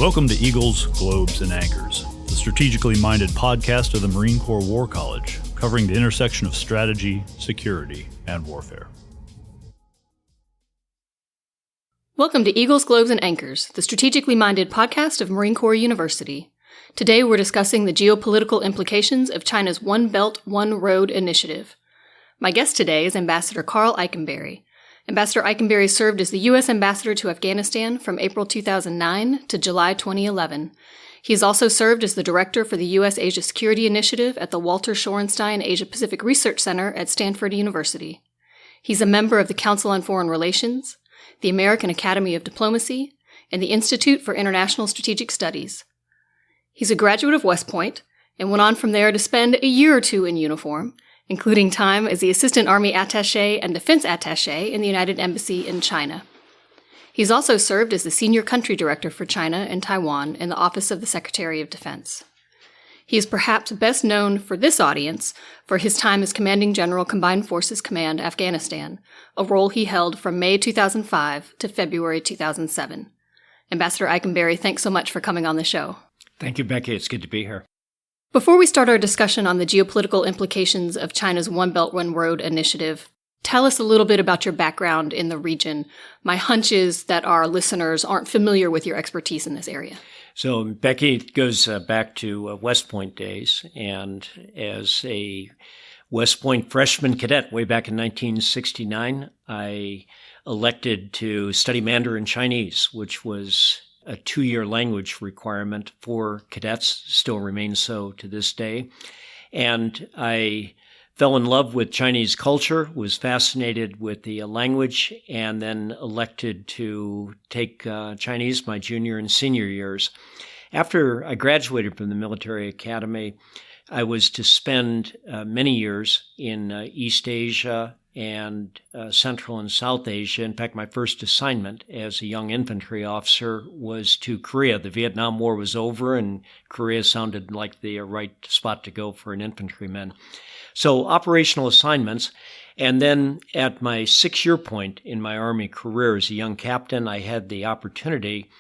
Welcome to Eagles, Globes, and Anchors, the strategically minded podcast of the Marine Corps War College, covering the intersection of strategy, security, and warfare. Welcome to Eagles, Globes, and Anchors, the strategically minded podcast of Marine Corps University. Today we're discussing the geopolitical implications of China's One Belt, One Road initiative. My guest today is Ambassador Karl Eikenberry. Ambassador Eikenberry served as the U.S. Ambassador to Afghanistan from April 2009 to July 2011. He has also served as the Director for the U.S. Asia Security Initiative at the Walter Shorenstein Asia-Pacific Research Center at Stanford University. He's a member of the Council on Foreign Relations, the American Academy of Diplomacy, and the Institute for International Strategic Studies. He's a graduate of West Point and went on from there to spend a year or two in uniform, including time as the Assistant Army Attaché and Defense Attaché in the United Embassy in China. He's also served as the Senior Country Director for China and Taiwan in the Office of the Secretary of Defense. He is perhaps best known for this audience for his time as Commanding General Combined Forces Command, Afghanistan, a role he held from May 2005 to February 2007. Ambassador Eikenberry, thanks so much for coming on the show. Thank you, Becky. It's good to be here. Before we start our discussion on the geopolitical implications of China's One Belt, One Road initiative, tell us a little bit about your background in the region. My hunch is that our listeners aren't familiar with your expertise in this area. So, Becky, it goes back to West Point days, and as a West Point freshman cadet way back in 1969, I elected to study Mandarin Chinese, which was a 2-year language requirement for cadets, still remains so to this day. And I fell in love with Chinese culture, was fascinated with the language, and then elected to take Chinese my junior and senior years. After I graduated from the military academy, I was to spend many years in East Asia and Central and South Asia. In fact, my first assignment as a young infantry officer was to Korea. The Vietnam War was over, and Korea sounded like the right spot to go for an infantryman. So operational assignments. And then at my 6-year point in my Army career as a young captain, I had the opportunity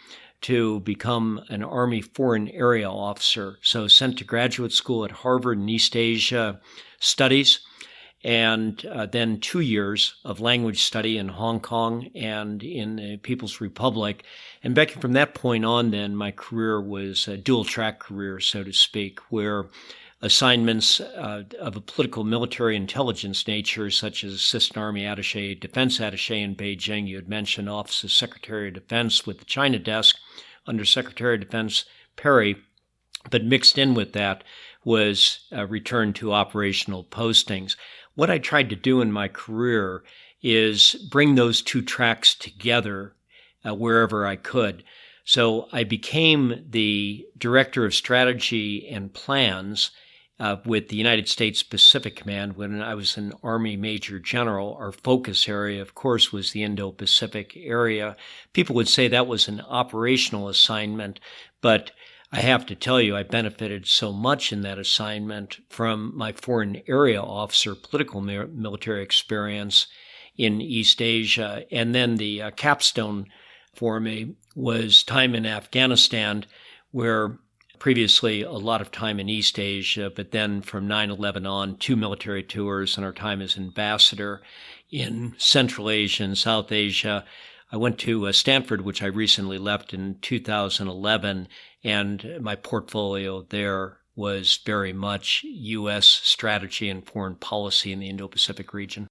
to become an Army Foreign Area Officer. So sent to graduate school at Harvard in East Asia Studies, and then 2 years of language study in Hong Kong and in the People's Republic. And Becky, from that point on, then my career was a dual-track career, so to speak, where assignments of a political military intelligence nature, such as Assistant Army Attaché, Defense Attaché in Beijing. You had mentioned Office of Secretary of Defense with the China desk under Secretary of Defense Perry, but mixed in with that was a return to operational postings. What I tried to do in my career is bring those two tracks together wherever I could. So I became the Director of Strategy and Plans with the United States Pacific Command when I was an Army Major General. Our focus area, of course, was the Indo-Pacific area. People would say that was an operational assignment, but I have to tell you, I benefited so much in that assignment from my foreign area officer political military experience in East Asia. And then the capstone for me was time in Afghanistan, where previously a lot of time in East Asia, but then from 9/11 on, 2 military tours and our time as ambassador in Central Asia and South Asia. I went to Stanford, which I recently left in 2011, and my portfolio there was very much U.S. strategy and foreign policy in the Indo-Pacific region.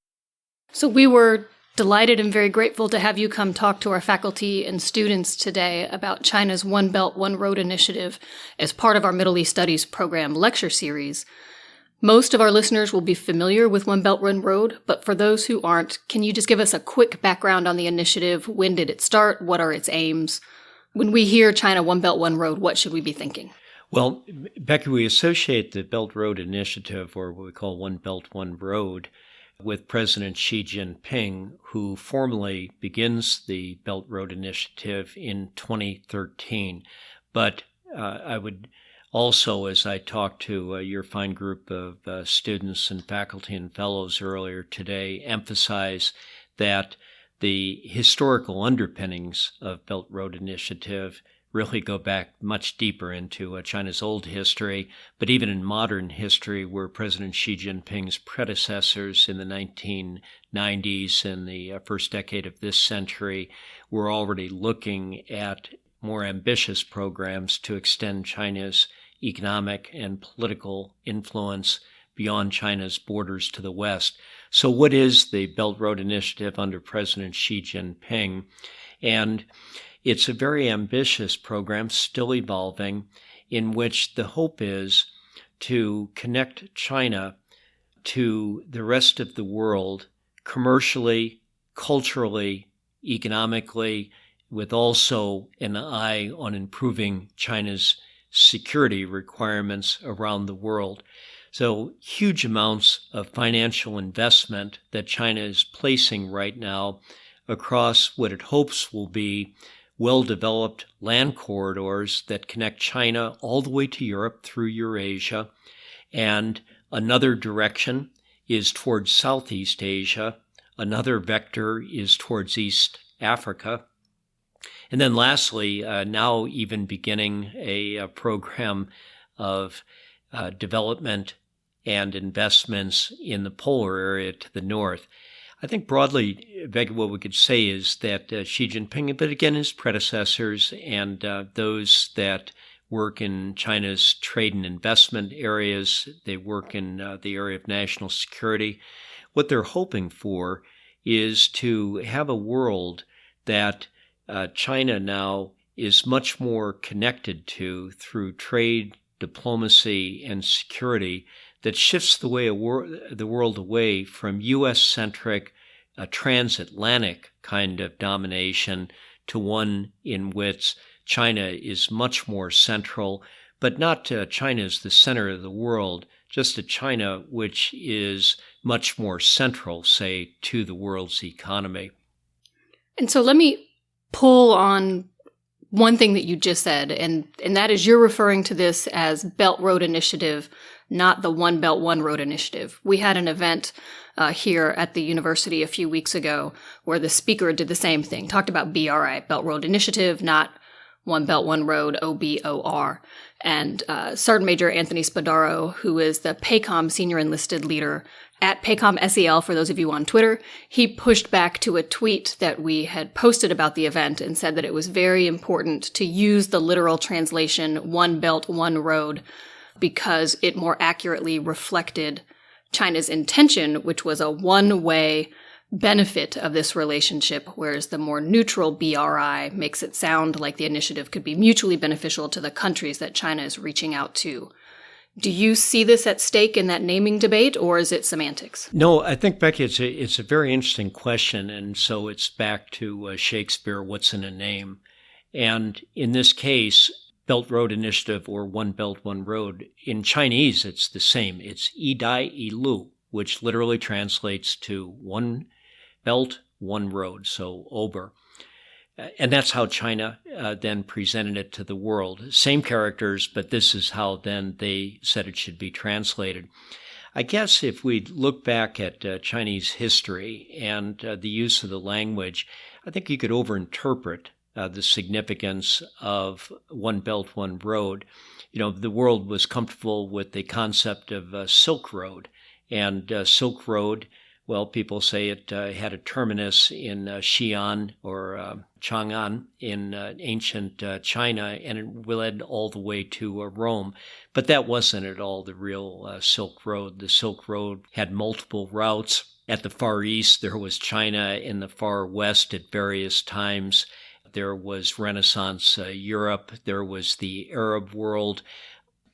So we were delighted and very grateful to have you come talk to our faculty and students today about China's One Belt, One Road initiative as part of our Middle East Studies program lecture series. Most of our listeners will be familiar with One Belt, One Road, but for those who aren't, can you just give us a quick background on the initiative? When did it start? What are its aims? When we hear China One Belt, One Road, what should we be thinking? Well, Becky, we associate the Belt Road Initiative, or what we call One Belt, One Road, with President Xi Jinping, who formally begins the Belt Road Initiative in 2013. But I would also, as I talked to your fine group of students and faculty and fellows earlier today, emphasize that the historical underpinnings of Belt Road Initiative really go back much deeper into China's old history, but even in modern history, where President Xi Jinping's predecessors in the 1990s and the first decade of this century were already looking at more ambitious programs to extend China's economic and political influence beyond China's borders to the west. So what is the Belt Road Initiative under President Xi Jinping? And it's a very ambitious program, still evolving, in which the hope is to connect China to the rest of the world commercially, culturally, economically, with also an eye on improving China's security requirements around the world. So huge amounts of financial investment that China is placing right now across what it hopes will be well-developed land corridors that connect China all the way to Europe through Eurasia. And another direction is towards Southeast Asia. Another vector is towards East Africa. And then lastly, now even beginning a program of development and investments in the polar area to the north. I think broadly, Vega, what we could say is that Xi Jinping, but again his predecessors and those that work in China's trade and investment areas, they work in the area of national security. What they're hoping for is to have a world that China now is much more connected to through trade, diplomacy, and security that shifts the world away from U.S.-centric, transatlantic kind of domination to one in which China is much more central, but not China as the center of the world, just a China which is much more central, say, to the world's economy. And so let me pull on one thing that you just said, and that is you're referring to this as Belt Road Initiative, not the One Belt, One Road Initiative. We had an event here at the university a few weeks ago where the speaker did the same thing, talked about BRI, Belt Road Initiative, not One Belt, One Road, OBOR. And Sergeant Major Anthony Spadaro, who is the PACOM senior enlisted leader at PACOM SEL, for those of you on Twitter, he pushed back to a tweet that we had posted about the event and said that it was very important to use the literal translation, One Belt, One Road, because it more accurately reflected China's intention, which was a one-way benefit of this relationship, whereas the more neutral BRI makes it sound like the initiative could be mutually beneficial to the countries that China is reaching out to. Do you see this at stake in that naming debate, or is it semantics? No, I think, Becky, it's a very interesting question, and so it's back to Shakespeare, what's in a name? And in this case, Belt Road Initiative, or One Belt, One Road, in Chinese, it's the same. It's Yi Dai Yi Lu, which literally translates to One Belt, One Road, so Ober. And that's how China then presented it to the world. Same characters, but this is how then they said it should be translated. I guess if we look back at Chinese history and the use of the language, I think you could overinterpret the significance of One Belt, One Road. You know, the world was comfortable with the concept of Silk Road. And Silk Road, well, people say it had a terminus in Xi'an or Chang'an in ancient China, and it led all the way to Rome. But that wasn't at all the real Silk Road. The Silk Road had multiple routes. At the Far East, there was China. In the Far West, at various times, there was Renaissance Europe. There was the Arab world.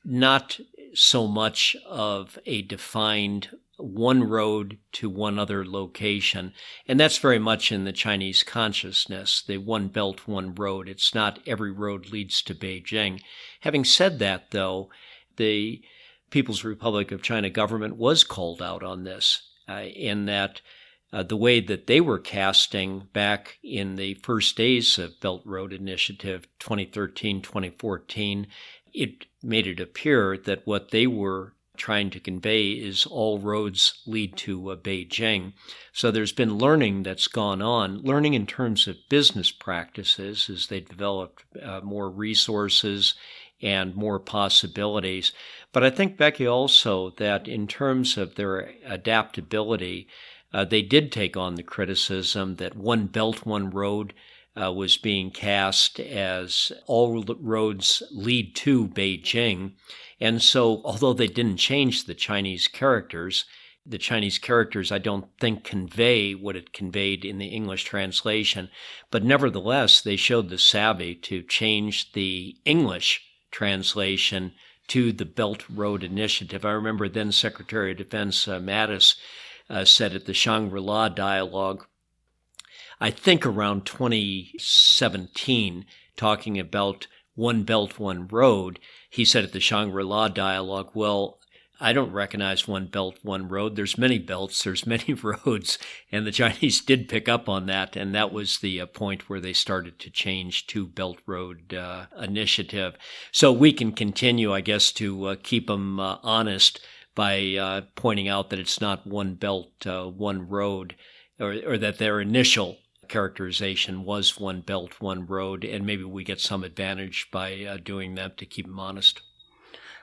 Not so much of a defined one road to one other location. And that's very much in the Chinese consciousness, the one belt, one road. It's not every road leads to Beijing. Having said that, though, the People's Republic of China government was called out on this, in that the way that they were casting back in the first days of Belt Road Initiative 2013, 2014, it made it appear that what they were trying to convey is all roads lead to Beijing. So there's been learning that's gone on, learning in terms of business practices as they developed more resources and more possibilities. But I think, Becky, also that in terms of their adaptability, they did take on the criticism that one belt, one road was being cast as all roads lead to Beijing. And so, although they didn't change the Chinese characters I don't think convey what it conveyed in the English translation. But nevertheless, they showed the savvy to change the English translation to the Belt Road Initiative. I remember then Secretary of Defense Mattis said at the Shangri-La dialogue, I think around 2017, talking about one belt, one road, he said at the Shangri-La dialogue, well, I don't recognize one belt, one road. There's many belts, there's many roads, and the Chinese did pick up on that, and that was the point where they started to change to Belt Road Initiative. So we can continue, I guess, to keep them honest by pointing out that it's not one belt, one road, or that their initial characterization was one belt, one road, and maybe we get some advantage by doing that to keep them honest.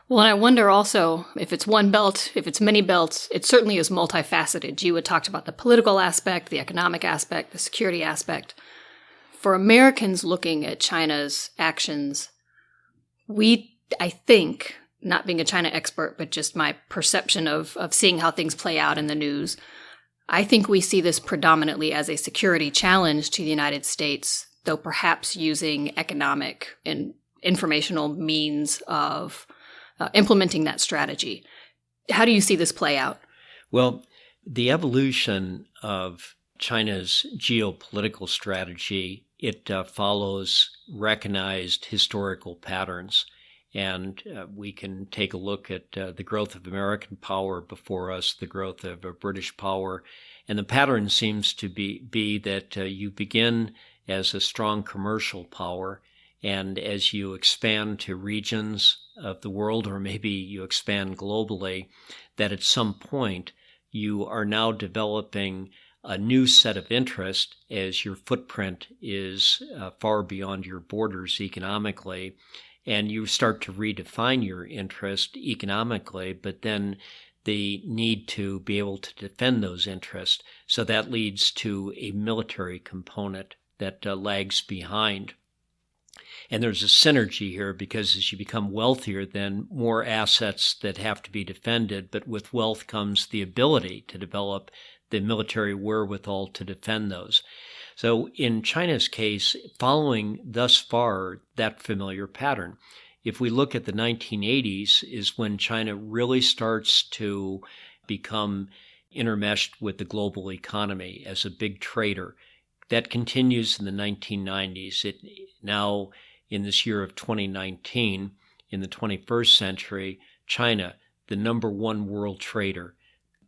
Well, and I wonder also if it's one belt, if it's many belts, it certainly is multifaceted. You had talked about the political aspect, the economic aspect, the security aspect. For Americans looking at China's actions, I think, not being a China expert, but just my perception of seeing how things play out in the news, I think we see this predominantly as a security challenge to the United States, though perhaps using economic and informational means of implementing that strategy. How do you see this play out? Well, the evolution of China's geopolitical strategy, it follows recognized historical patterns. And we can take a look at the growth of American power before us, the growth of British power. And the pattern seems to be that you begin as a strong commercial power, and as you expand to regions of the world, or maybe you expand globally, that at some point you are now developing a new set of interest as your footprint is far beyond your borders economically. And you start to redefine your interest economically, but then the need to be able to defend those interests. So that leads to a military component that lags behind. And there's a synergy here because as you become wealthier, then more assets that have to be defended, but with wealth comes the ability to develop the military wherewithal to defend those. So in China's case, following thus far that familiar pattern, if we look at the 1980s is when China really starts to become intermeshed with the global economy as a big trader. That continues in the 1990s. It now, in this year of 2019, in the 21st century, China, the number one world trader,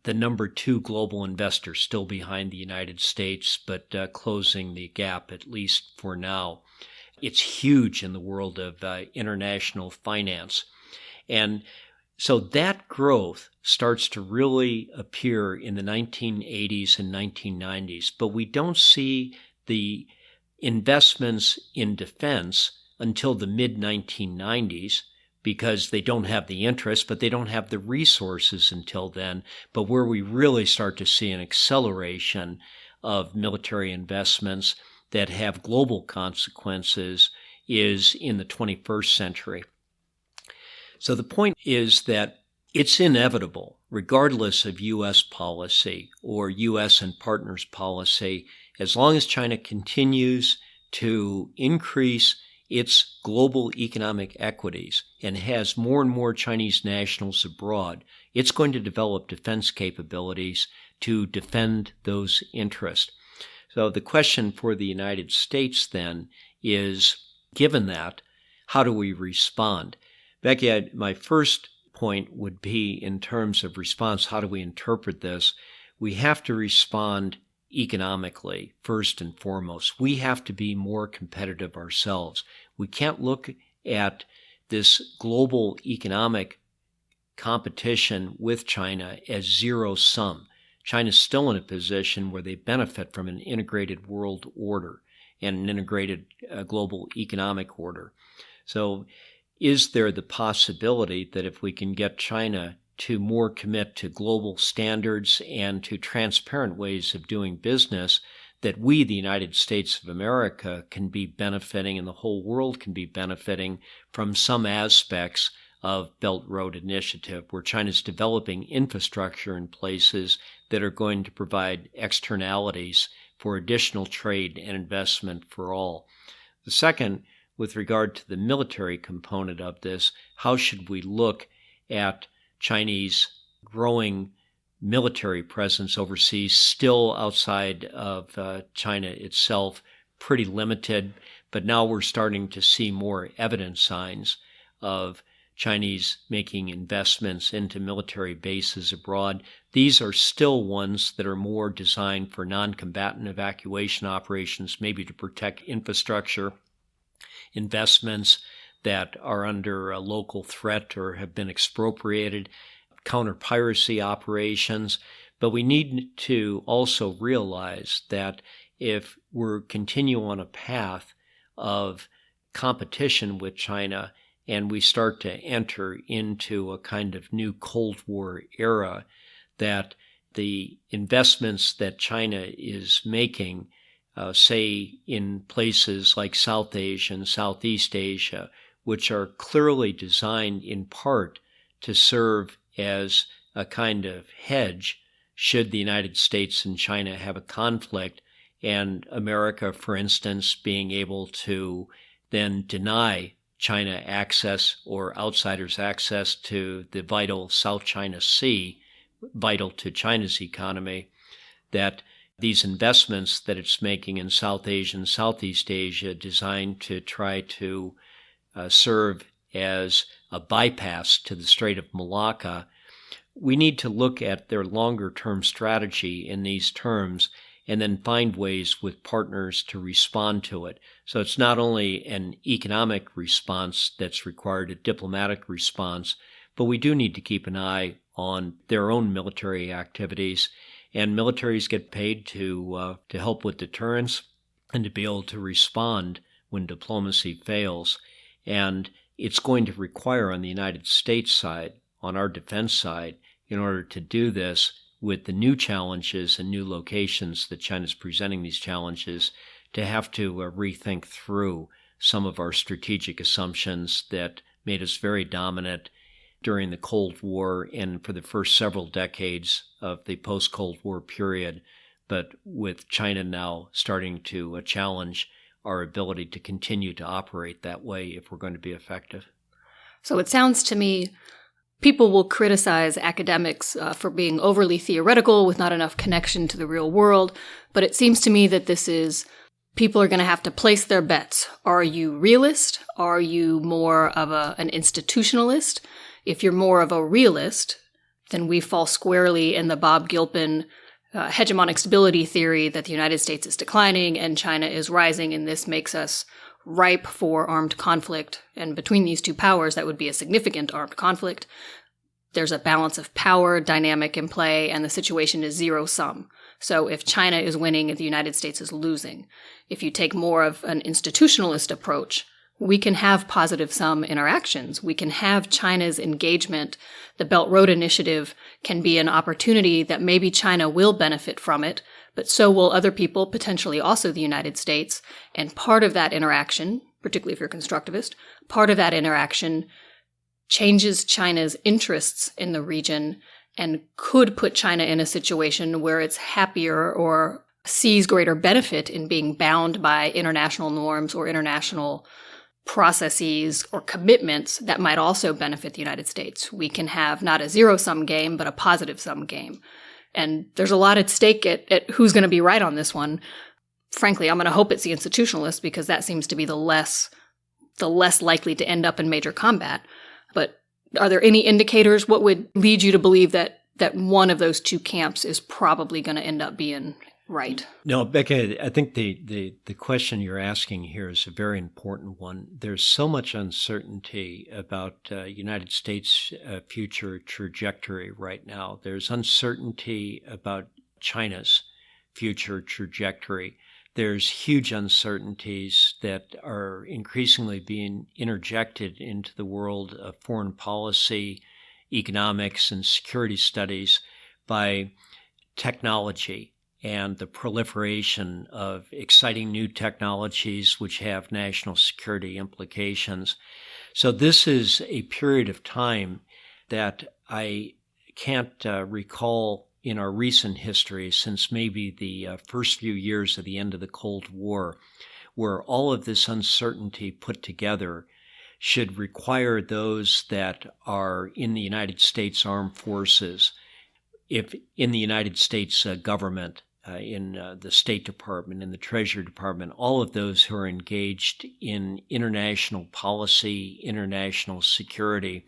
the number two global investor, still behind the United States, but closing the gap, at least for now. It's huge in the world of international finance. And so that growth starts to really appear in the 1980s and 1990s, but we don't see the investments in defense until the mid-1990s, because they don't have the interest, but they don't have the resources until then. But where we really start to see an acceleration of military investments that have global consequences is in the 21st century. So the point is that it's inevitable, regardless of U.S. policy or U.S. and partners policy, as long as China continues to increase its global economic equities and has more and more Chinese nationals abroad, it's going to develop defense capabilities to defend those interests. So the question for the United States then is, given that, how do we respond? Becky, my first point would be in terms of response, how do we interpret this? We have to respond economically, first and foremost. We have to be more competitive ourselves. We can't look at this global economic competition with China as zero sum. China's still in a position where they benefit from an integrated world order and an integrated global economic order. So is there the possibility that if we can get China to more commit to global standards and to transparent ways of doing business, that we, the United States of America, can be benefiting and the whole world can be benefiting from some aspects of Belt Road Initiative, where China's developing infrastructure in places that are going to provide externalities for additional trade and investment for all. The second, with regard to the military component of this, how should we look at Chinese growing military presence overseas, still outside of China itself, pretty limited, but now we're starting to see more evident signs of Chinese making investments into military bases abroad. These are still ones that are more designed for non-combatant evacuation operations, maybe to protect infrastructure, investments that are under a local threat or have been expropriated, counter-piracy operations. But we need to also realize that if we're continue on a path of competition with China and we start to enter into a kind of new Cold War era, that the investments that China is making, say in places like South Asia and Southeast Asia, which are clearly designed in part to serve as a kind of hedge should the United States and China have a conflict, and America, for instance, being able to then deny China access or outsiders access to the vital South China Sea, vital to China's economy, that these investments that it's making in South Asia and Southeast Asia designed to try to serve as a bypass to the Strait of Malacca, we need to look at their longer-term strategy in these terms and then find ways with partners to respond to it. So it's not only an economic response that's required, a diplomatic response, but we do need to keep an eye on their own military activities. And militaries get paid to help with deterrence and to be able to respond when diplomacy fails. And it's going to require on the United States side, on our defense side, in order to do this with the new challenges and new locations that China's presenting these challenges, to have to rethink through some of our strategic assumptions that made us very dominant during the Cold War and for the first several decades of the post-Cold War period, but with China now starting to challenge our ability to continue to operate that way if we're going to be effective. So it sounds to me people will criticize academics for being overly theoretical with not enough connection to the real world, but it seems to me that this is people are going to have to place their bets. Are you realist? Are you more of an institutionalist? If you're more of a realist, then we fall squarely in the Bob Gilpin hegemonic stability theory that the United States is declining and China is rising, and this makes us ripe for armed conflict. And between these two powers, that would be a significant armed conflict. There's a balance of power dynamic in play, and the situation is zero sum. So if China is winning, the United States is losing. If you take more of an institutionalist approach, we can have positive sum interactions. We can have China's engagement. The Belt Road Initiative can be an opportunity that maybe China will benefit from it, but so will other people, potentially also the United States. And part of that interaction, particularly if you're constructivist, part of that interaction changes China's interests in the region and could put China in a situation where it's happier or sees greater benefit in being bound by international norms or international processes or commitments that might also benefit the United States. We can have not a zero-sum game, but a positive-sum game. And there's a lot at stake at who's going to be right on this one. Frankly, I'm going to hope it's the institutionalist because that seems to be the less likely to end up in major combat. But are there any indicators? What would lead you to believe that one of those two camps is probably going to end up being right? No, Becca, I think the question you're asking here is a very important one. There's so much uncertainty about United States' future trajectory right now. There's uncertainty about China's future trajectory. There's huge uncertainties that are increasingly being interjected into the world of foreign policy, economics, and security studies by technology and the proliferation of exciting new technologies which have national security implications. So this is a period of time that I can't recall in our recent history since maybe the first few years of the end of the Cold War, where all of this uncertainty put together should require those that are in the United States Armed Forces, if in the United States government, in the State Department, in the Treasury Department, all of those who are engaged in international policy, international security,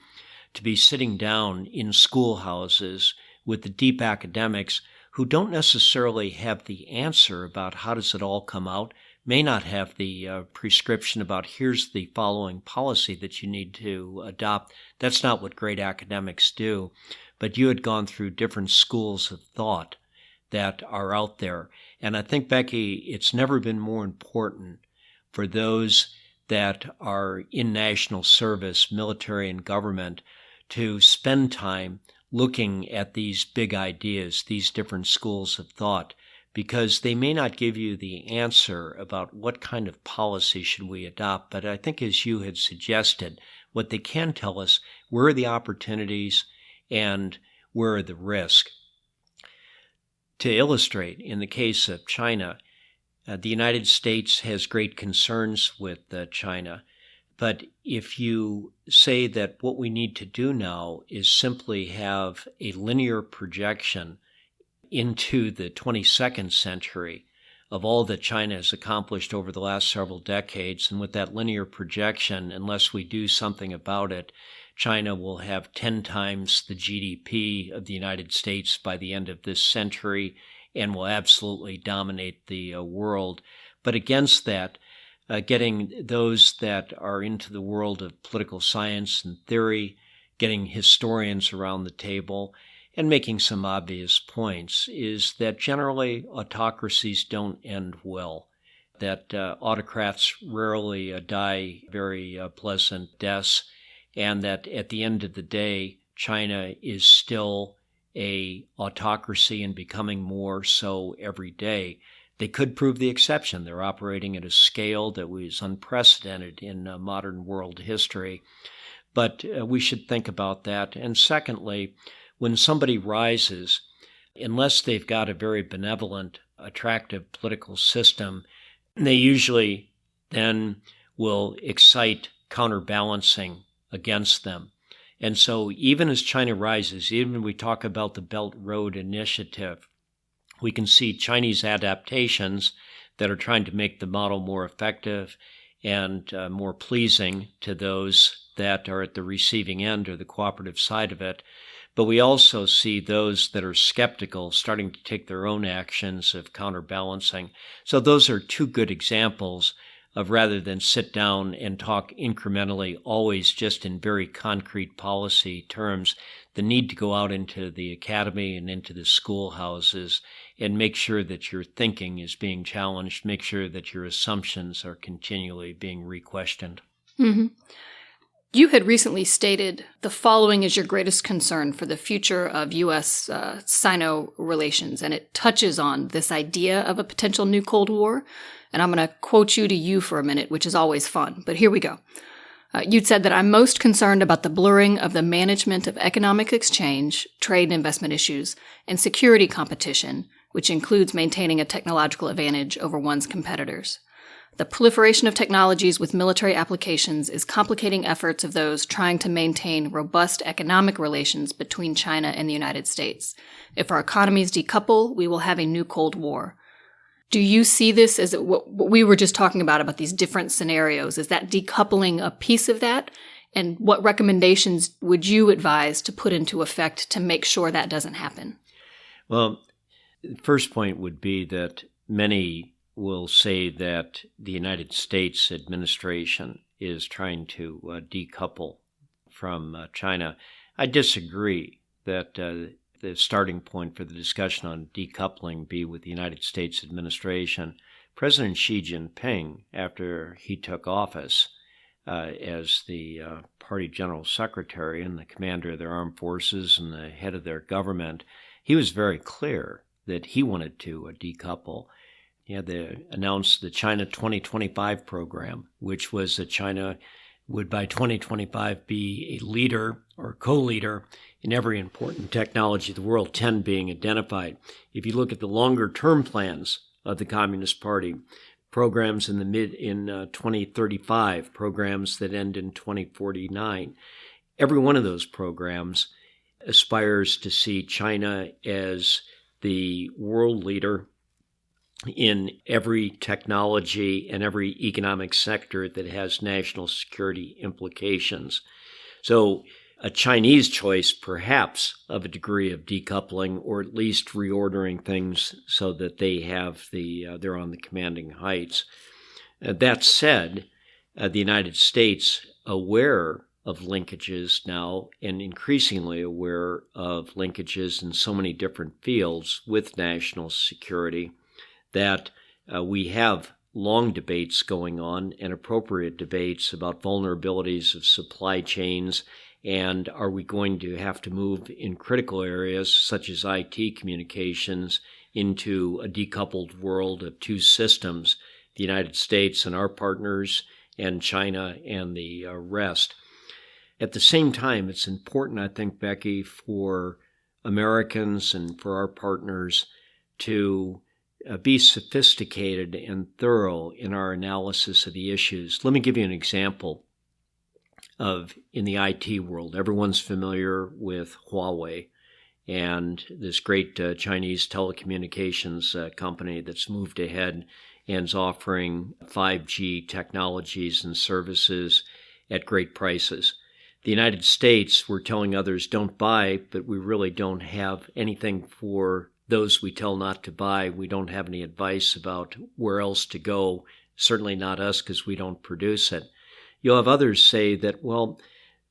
to be sitting down in schoolhouses with the deep academics who don't necessarily have the answer about how does it all come out, may not have the prescription about here's the following policy that you need to adopt. That's not what great academics do. But you had gone through different schools of thought that are out there. And I think, Becky, it's never been more important for those that are in national service, military and government, to spend time looking at these big ideas, these different schools of thought, because they may not give you the answer about what kind of policy should we adopt. But I think, as you had suggested, what they can tell us, where are the opportunities and where are the risks? To illustrate, in the case of China, the United States has great concerns with China. But if you say that what we need to do now is simply have a linear projection into the 22nd century of all that China has accomplished over the last several decades, and with that linear projection, unless we do something about it, China will have 10 times the GDP of the United States by the end of this century and will absolutely dominate the world. But against that, getting those that are into the world of political science and theory, getting historians around the table, and making some obvious points, is that generally autocracies don't end well, that autocrats rarely die very pleasant deaths, and that at the end of the day, China is still a autocracy and becoming more so every day. They could prove the exception. They're operating at a scale that was unprecedented in modern world history. But we should think about that. And secondly, when somebody rises, unless they've got a very benevolent, attractive political system, they usually then will excite counterbalancing against them. And so even as China rises, even when we talk about the Belt Road Initiative, we can see Chinese adaptations that are trying to make the model more effective and more pleasing to those that are at the receiving end or the cooperative side of it. But we also see those that are skeptical starting to take their own actions of counterbalancing. So those are two good examples of, rather than sit down and talk incrementally, always just in very concrete policy terms, the need to go out into the academy and into the schoolhouses and make sure that your thinking is being challenged, make sure that your assumptions are continually being re-questioned. Mm-hmm. You had recently stated the following is your greatest concern for the future of U.S.-Sino relations, and it touches on this idea of a potential new Cold War. And I'm going to quote you for a minute, which is always fun, but here we go. You'd said that I'm most concerned about the blurring of the management of economic exchange, trade and investment issues, and security competition, which includes maintaining a technological advantage over one's competitors. The proliferation of technologies with military applications is complicating efforts of those trying to maintain robust economic relations between China and the United States. If our economies decouple, we will have a new Cold War. Do you see this as what we were just talking about these different scenarios? Is that decoupling a piece of that? And what recommendations would you advise to put into effect to make sure that doesn't happen? Well, The first point would be that many will say that the United States administration is trying to decouple from China. I disagree that the starting point for the discussion on decoupling be with the United States administration. President Xi Jinping, after he took office as the party general secretary and the commander of their armed forces and the head of their government, he was very clear that he wanted to decouple. He had announced the China 2025 program, which was that China would by 2025 be a leader or co-leader in every important technology of the world, 10 being identified. If you look at the longer-term plans of the Communist Party, programs in 2035, programs that end in 2049, every one of those programs aspires to see China as the world leader in every technology and every economic sector that has national security implications. So a Chinese choice, perhaps, of a degree of decoupling or at least reordering things so that they have they're on the commanding heights. That said, the United States, aware of linkages now and increasingly aware of linkages in so many different fields with national security, that we have long debates going on and appropriate debates about vulnerabilities of supply chains, and are we going to have to move in critical areas such as IT communications into a decoupled world of two systems, the United States and our partners and China and the rest. At the same time, it's important, I think, Becky, for Americans and for our partners to be sophisticated and thorough in our analysis of the issues. Let me give you an example of in the IT world. Everyone's familiar with Huawei and this great Chinese telecommunications company that's moved ahead and is offering 5G technologies and services at great prices. The United States, we're telling others don't buy, but we really don't have anything for those we tell not to buy. We don't have any advice about where else to go, certainly not us because we don't produce it. You'll have others say that, well,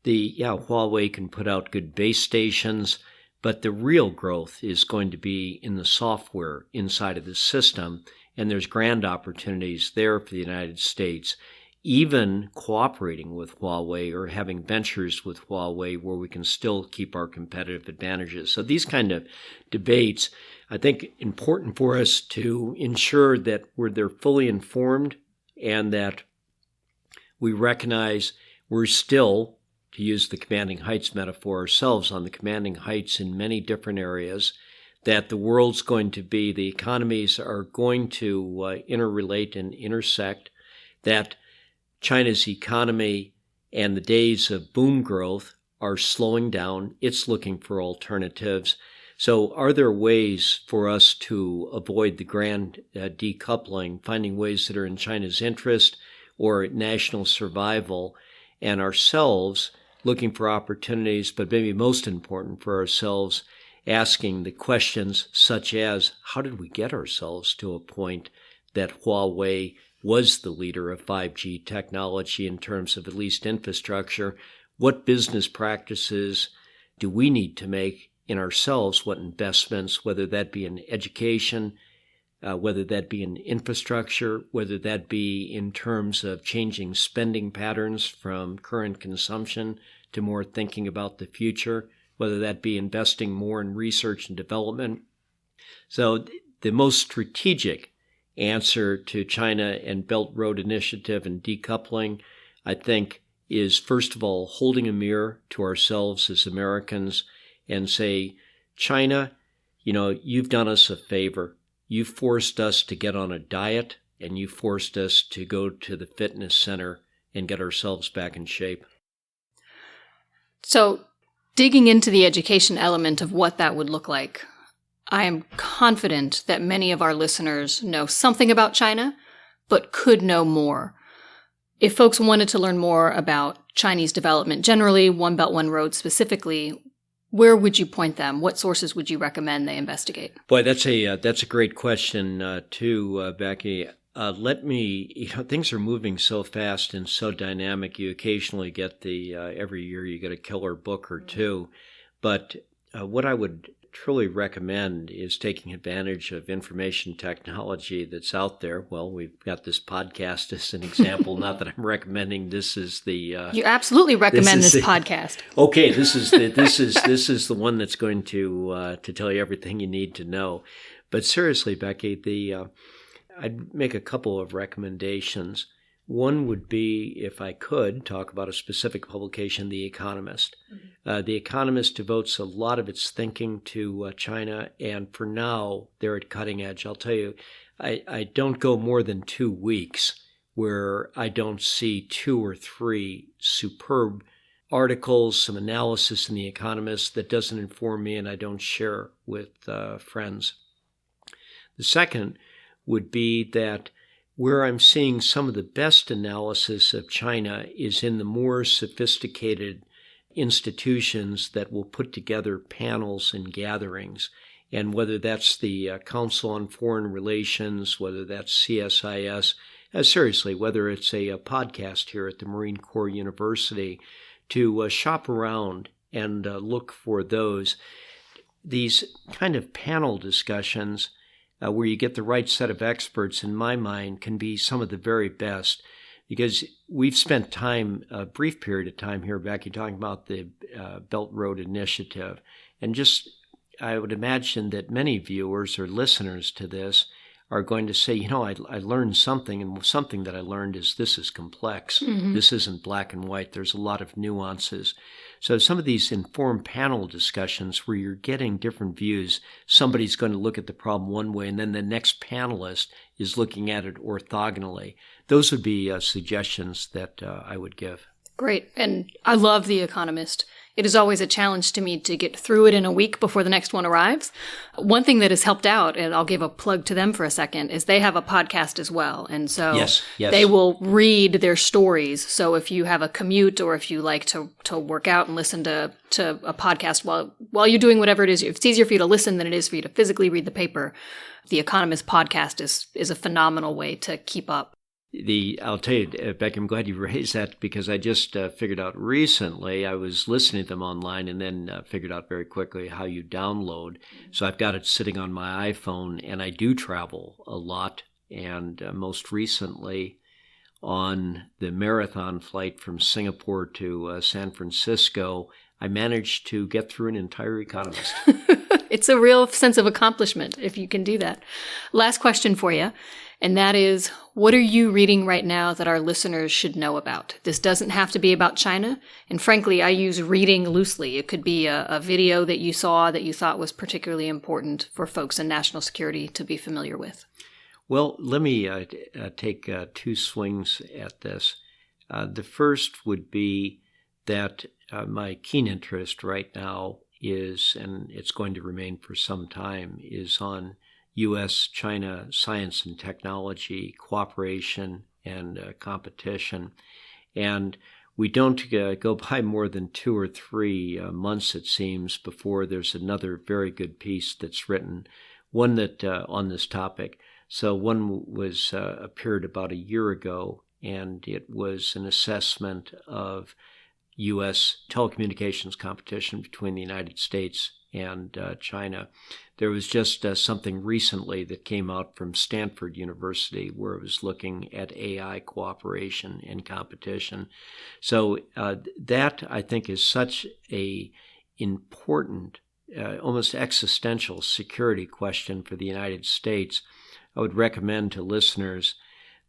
Huawei can put out good base stations, but the real growth is going to be in the software inside of the system, and there's grand opportunities there for the United States, even cooperating with Huawei or having ventures with Huawei where we can still keep our competitive advantages. So these kind of debates, I think, important for us to ensure that they're fully informed and that we recognize we're still, to use the commanding heights metaphor, ourselves on the commanding heights in many different areas, that the world's going to be, the economies are going to interrelate and intersect, that China's economy and the days of boom growth are slowing down. It's looking for alternatives. So are there ways for us to avoid the grand decoupling, finding ways that are in China's interest or national survival, and ourselves looking for opportunities, but maybe most important for ourselves, asking the questions such as, how did we get ourselves to a point that Huawei was the leader of 5G technology in terms of at least infrastructure? What business practices do we need to make in ourselves? What investments, whether that be in education, whether that be in infrastructure, whether that be in terms of changing spending patterns from current consumption to more thinking about the future, whether that be investing more in research and development. So the most strategic answer to China and Belt Road Initiative and decoupling, I think, is first of all holding a mirror to ourselves as Americans and say, China, you've done us a favor. You forced us to get on a diet and you forced us to go to the fitness center and get ourselves back in shape. So digging into the education element of what that would look like, I am confident that many of our listeners know something about China, but could know more. If folks wanted to learn more about Chinese development generally, One Belt, One Road specifically, Where would you point them? What sources would you recommend they investigate? Boy, that's a great question too, Becky. Things are moving so fast and so dynamic. You occasionally get every year you get a killer book or two. But what I would truly recommend is taking advantage of information technology that's out there. Well, we've got this podcast as an example. Not that I'm recommending this is the. You absolutely recommend this podcast. Okay, this is the one that's going to tell you everything you need to know. But seriously, Becky, I'd make a couple of recommendations. One would be, if I could, talk about a specific publication, The Economist. The Economist devotes a lot of its thinking to China, and for now, they're at cutting edge. I'll tell you, I don't go more than 2 weeks where I don't see 2 or 3 superb articles, some analysis in The Economist that doesn't inform me and I don't share with friends. The second would be that where I'm seeing some of the best analysis of China is in the more sophisticated institutions that will put together panels and gatherings. And whether that's the Council on Foreign Relations, whether that's CSIS, seriously, whether it's a podcast here at the Marine Corps University, to shop around and look for these kind of panel discussions where you get the right set of experts, in my mind, can be some of the very best. Because we've spent a brief period of time here, Becky, talking about the Belt Road Initiative. And I would imagine that many viewers or listeners to this are going to say, I learned something, and something that I learned is this is complex. Mm-hmm. This isn't black and white. There's a lot of nuances. So some of these informed panel discussions where you're getting different views, somebody's going to look at the problem one way, and then the next panelist is looking at it orthogonally. Those would be suggestions that I would give. Great. And I love The Economist. It is always a challenge to me to get through it in a week before the next one arrives. One thing that has helped out, and I'll give a plug to them for a second, is they have a podcast as well. And so yes. They will read their stories. So if you have a commute or if you like to work out and listen to a podcast while you're doing whatever it is, if it's easier for you to listen than it is for you to physically read the paper, the Economist podcast is a phenomenal way to keep up. I'll tell you, Becky, I'm glad you raised that because I just figured out recently, I was listening to them online and then figured out very quickly how you download. So I've got it sitting on my iPhone, and I do travel a lot. And most recently on the marathon flight from Singapore to San Francisco, I managed to get through an entire Economist. It's a real sense of accomplishment if you can do that. Last question for you. And that is, what are you reading right now that our listeners should know about? This doesn't have to be about China. And frankly, I use reading loosely. It could be a video that you saw that you thought was particularly important for folks in national security to be familiar with. Well, let me take 2 swings at this. The first would be that my keen interest right now is, and it's going to remain for some time, is on U.S.-China science and technology cooperation and competition. And we don't go by more than 2 or 3 months, it seems, before there's another very good piece that's written, one that on this topic. So one was appeared about a year ago, and it was an assessment of U.S. telecommunications competition between the United States and China. There was just something recently that came out from Stanford University where it was looking at AI cooperation and competition. So that, I think, is such a important, almost existential security question for the United States. I would recommend to listeners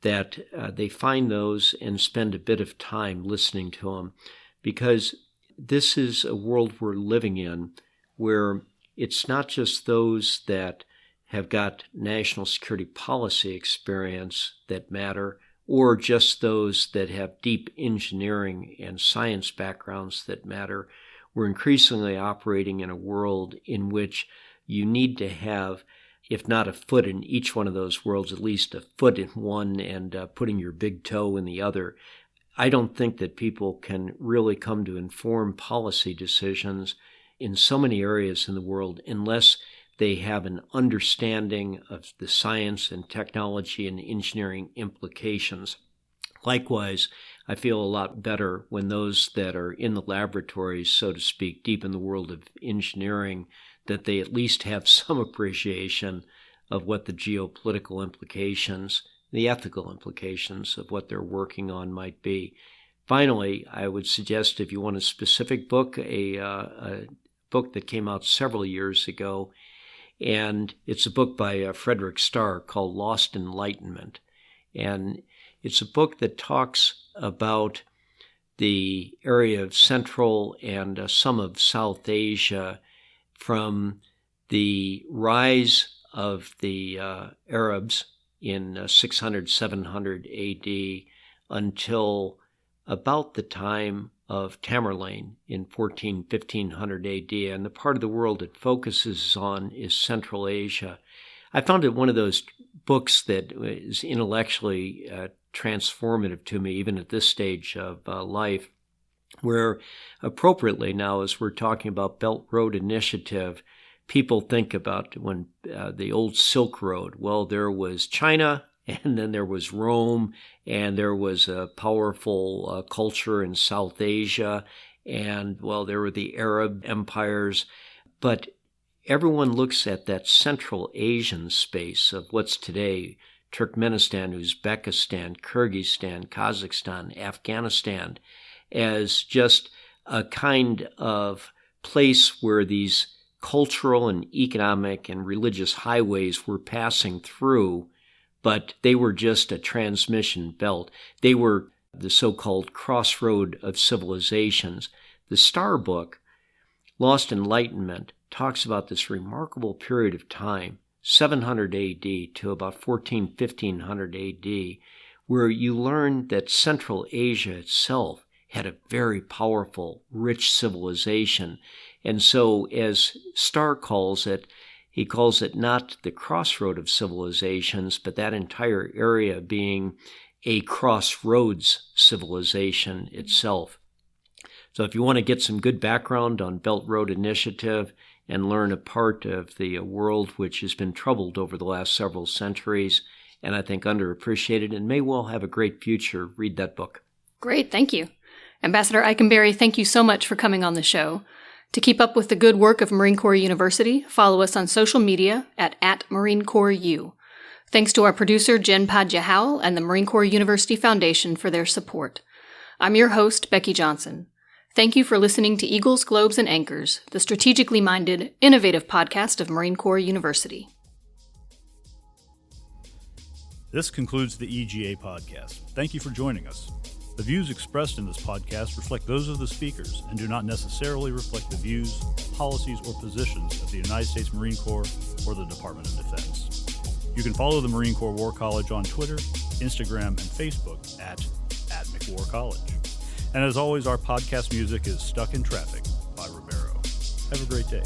that they find those and spend a bit of time listening to them, because this is a world we're living in where it's not just those that have got national security policy experience that matter, or just those that have deep engineering and science backgrounds that matter. We're increasingly operating in a world in which you need to have, if not a foot in each one of those worlds, at least a foot in one and putting your big toe in the other. I don't think that people can really come to informed policy decisions in so many areas in the world unless they have an understanding of the science and technology and engineering implications. Likewise, I feel a lot better when those that are in the laboratories, so to speak, deep in the world of engineering, that they at least have some appreciation of what the geopolitical implications, the ethical implications of what they're working on might be. Finally, I would suggest if you want a specific book, a book that came out several years ago, and it's a book by Frederick Starr called Lost Enlightenment. And it's a book that talks about the area of Central and some of South Asia from the rise of the Arabs in 600, 700 AD until about the time of Tamerlane in 1500 AD. And the part of the world it focuses on is Central Asia. I found it one of those books that is intellectually transformative to me, even at this stage of life, where appropriately now, as we're talking about Belt Road Initiative, people think about when the old Silk Road. Well, there was China, and then there was Rome, and there was a powerful culture in South Asia, and, well, there were the Arab empires. But everyone looks at that Central Asian space of what's today Turkmenistan, Uzbekistan, Kyrgyzstan, Kazakhstan, Afghanistan, as just a kind of place where these cultural and economic and religious highways were passing through, but they were just a transmission belt. They were the so-called crossroad of civilizations. The Starr book, Lost Enlightenment, talks about this remarkable period of time, 700 AD to about 1500 AD, where you learn that Central Asia itself had a very powerful, rich civilization. And so, as Starr calls it, he calls it not the crossroad of civilizations, but that entire area being a crossroads civilization itself. So if you want to get some good background on Belt Road Initiative and learn a part of the world which has been troubled over the last several centuries, and I think underappreciated and may well have a great future, read that book. Great, thank you. Ambassador Eikenberry, thank you so much for coming on the show. To keep up with the good work of Marine Corps University, follow us on social media at Marine Corps U. Thanks to our producer, Jen Padja Howell, and the Marine Corps University Foundation for their support. I'm your host, Becky Johnson. Thank you for listening to Eagles, Globes, and Anchors, the strategically minded, innovative podcast of Marine Corps University. This concludes the EGA podcast. Thank you for joining us. The views expressed in this podcast reflect those of the speakers and do not necessarily reflect the views, policies, or positions of the United States Marine Corps or the Department of Defense. You can follow the Marine Corps War College on Twitter, Instagram, and Facebook at McWar College. And as always, our podcast music is Stuck in Traffic by Ribeiro. Have a great day.